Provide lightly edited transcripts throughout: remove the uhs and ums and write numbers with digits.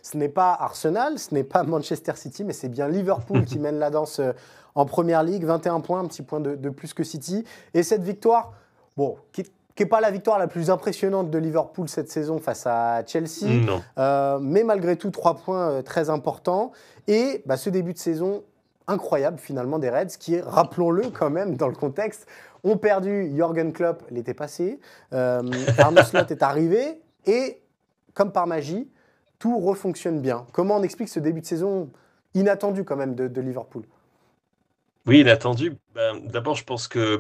Ce n'est pas Arsenal, ce n'est pas Manchester City, mais c'est bien Liverpool qui mène la danse en Première Ligue. 21 points, un petit point de plus que City. Et cette victoire, bon, qui n'est pas la victoire la plus impressionnante de Liverpool cette saison face à Chelsea, Non. mais malgré tout, 3 points très importants. Et ce début de saison incroyable finalement des Reds qui, rappelons-le quand même dans le contexte, ont perdu Jürgen Klopp l'été passé. Arne Slot est arrivé et, comme par magie, tout refonctionne bien. Comment on explique ce début de saison inattendu quand même de Liverpool? Oui, inattendu. D'abord, je pense que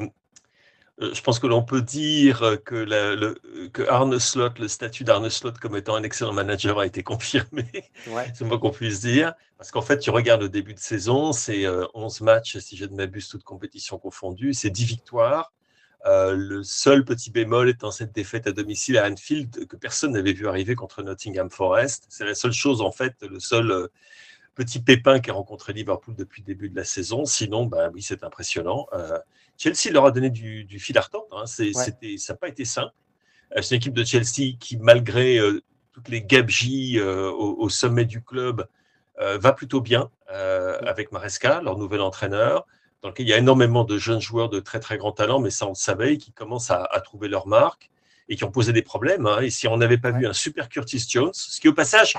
l'on peut dire que Arne Slot, le statut d'Arne Slot comme étant un excellent manager a été confirmé. Ouais. C'est le moins qu'on puisse dire. Parce qu'en fait, tu regardes le début de saison, c'est 11 matchs, si je ne m'abuse, toutes compétitions confondues, c'est 10 victoires. Le seul petit bémol étant cette défaite à domicile à Anfield que personne n'avait vu arriver contre Nottingham Forest. C'est la seule chose, en fait, le seul petit pépin qu'a rencontré Liverpool depuis le début de la saison. Sinon, oui, c'est impressionnant. Chelsea leur a donné du fil à retordre. Hein. Ça n'a pas été simple. C'est une équipe de Chelsea qui, malgré toutes les gabegies au sommet du club, va plutôt bien avec Maresca, leur nouvel entraîneur, dans lequel il y a énormément de jeunes joueurs de très très grand talent, mais ça on le savait, qui commencent à trouver leur marque et qui ont posé des problèmes. Hein. Et si on n'avait pas vu un super Curtis Jones, ce qui au passage,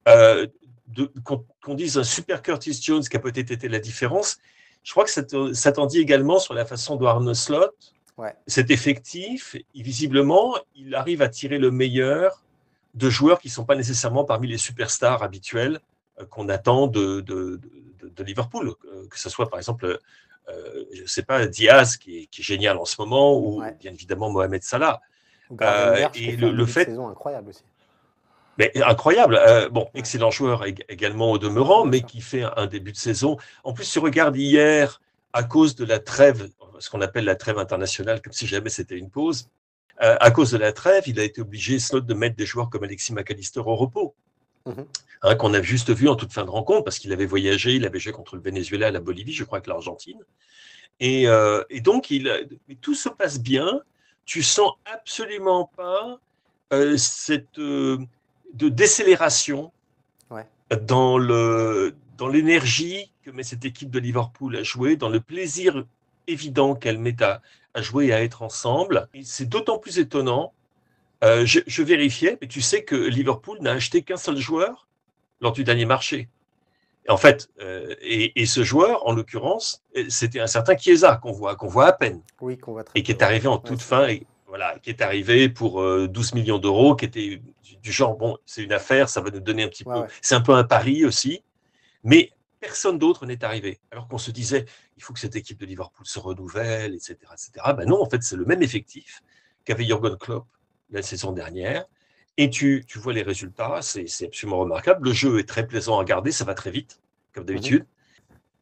qu'on dise un super Curtis Jones qui a peut-être été la différence, je crois que ça t'en dit également sur la façon dont Arne Slot, cet effectif, visiblement, il arrive à tirer le meilleur de joueurs qui ne sont pas nécessairement parmi les superstars habituels qu'on attend de Liverpool. Que ce soit, par exemple, je ne sais pas, Diaz, qui est génial en ce moment, ou bien évidemment Mohamed Salah. Et le fait... saison incroyable aussi. Mais incroyable. Excellent joueur également au demeurant, mais qui fait un début de saison. En plus, tu regardes hier, à cause de la trêve, ce qu'on appelle la trêve internationale, comme si jamais c'était une pause, à cause de la trêve, il a été obligé, Slot, de mettre des joueurs comme Alexis McAllister au repos. Qu'on a juste vu en toute fin de rencontre, parce qu'il avait voyagé, il avait joué contre le Venezuela, la Bolivie, je crois que l'Argentine. Et donc, tout se passe bien. Tu sens absolument pas cette... de décélération dans l'énergie que met cette équipe de Liverpool à jouer, dans le plaisir évident qu'elle met à jouer et à être ensemble. Et c'est d'autant plus étonnant, je vérifiais, mais tu sais que Liverpool n'a acheté qu'un seul joueur lors du dernier marché. Et en fait, et ce joueur, en l'occurrence, c'était un certain Chiesa qu'on voit à peine. Oui, qu'on voit très et qui est arrivé en toute fin, et voilà, qui est arrivé pour 12 millions d'euros, qui était du genre, bon, c'est une affaire, ça va nous donner un petit peu... C'est un peu un pari aussi, mais personne d'autre n'est arrivé. Alors qu'on se disait, il faut que cette équipe de Liverpool se renouvelle, etc. etc. Ben non, en fait, c'est le même effectif qu'avait Jürgen Klopp la saison dernière, et tu vois les résultats, c'est absolument remarquable. Le jeu est très plaisant à regarder, ça va très vite, comme d'habitude.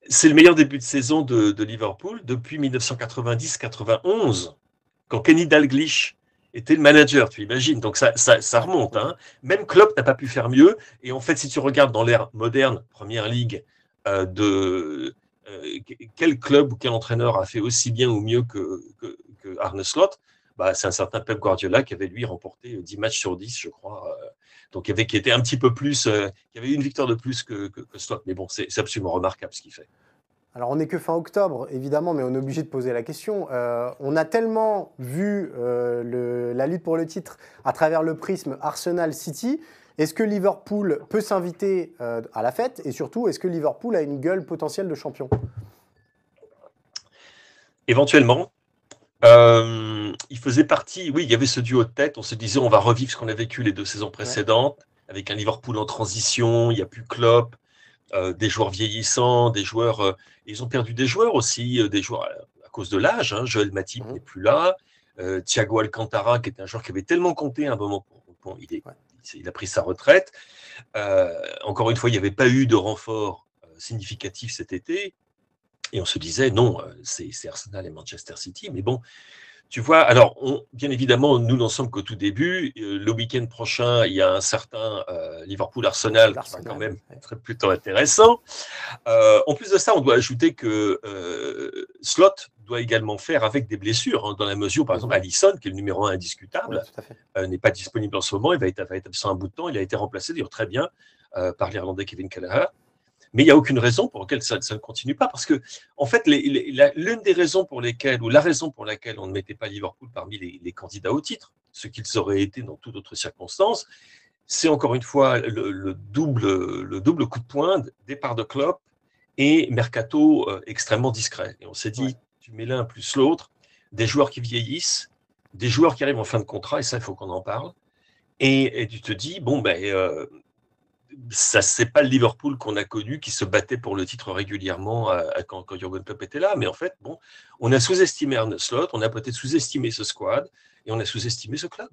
C'est le meilleur début de saison de Liverpool depuis 1990-91, quand Kenny Dalglish était le manager, tu imagines. Donc ça remonte. Hein. Même Klopp n'a pas pu faire mieux. Et en fait, si tu regardes dans l'ère moderne, Première Ligue, quel club ou quel entraîneur a fait aussi bien ou mieux que Arne Slot, c'est un certain Pep Guardiola qui avait, lui, remporté 10 matchs sur 10, je crois. Donc, qui était un petit peu plus, qui avait une victoire de plus que Slot. Mais bon, c'est absolument remarquable ce qu'il fait. Alors, on n'est que fin octobre, évidemment, mais on est obligé de poser la question. On a tellement vu la lutte pour le titre à travers le prisme Arsenal-City. Est-ce que Liverpool peut s'inviter à la fête? Et surtout, est-ce que Liverpool a une gueule potentielle de champion? Éventuellement. Il faisait partie, oui, il y avait ce duo de tête. On se disait, on va revivre ce qu'on a vécu les 2 saisons précédentes, avec un Liverpool en transition, il n'y a plus Klopp. Des joueurs vieillissants, des joueurs... ils ont perdu des joueurs aussi, des joueurs à cause de l'âge. Hein. Joël Matip n'est plus là. Thiago Alcantara, qui était un joueur qui avait tellement compté à un moment, il a pris sa retraite. Encore une fois, il n'y avait pas eu de renfort significatif cet été. Et on se disait, non, c'est Arsenal et Manchester City. Mais bon, tu vois, alors, bien évidemment, nous n'en sommes qu'au tout début. Le week-end prochain, il y a un certain Liverpool-Arsenal qui va quand même être plutôt intéressant. En plus de ça, on doit ajouter que Slot doit également faire avec des blessures, hein, dans la mesure, par exemple, Alisson, qui est le numéro 1 indiscutable, n'est pas disponible en ce moment. Il va être absent un bout de temps. Il a été remplacé, d'ailleurs, très bien, par l'Irlandais Kevin Kelleher. Mais il n'y a aucune raison pour laquelle ça ne continue pas. Parce que, en fait, l'une des raisons pour lesquelles, ou la raison pour laquelle on ne mettait pas Liverpool parmi les candidats au titre, ce qu'ils auraient été dans toute autre circonstance, c'est encore une fois le double coup de poing, départ de Klopp et mercato extrêmement discret. Et on s'est dit, tu mets l'un plus l'autre, des joueurs qui vieillissent, des joueurs qui arrivent en fin de contrat, et ça, il faut qu'on en parle. Et tu te dis, bon, ça, c'est pas le Liverpool qu'on a connu, qui se battait pour le titre régulièrement quand Jürgen Klopp était là. Mais en fait, bon, on a sous-estimé Arne Slot, on a peut-être sous-estimé ce squad, et on a sous-estimé ce club.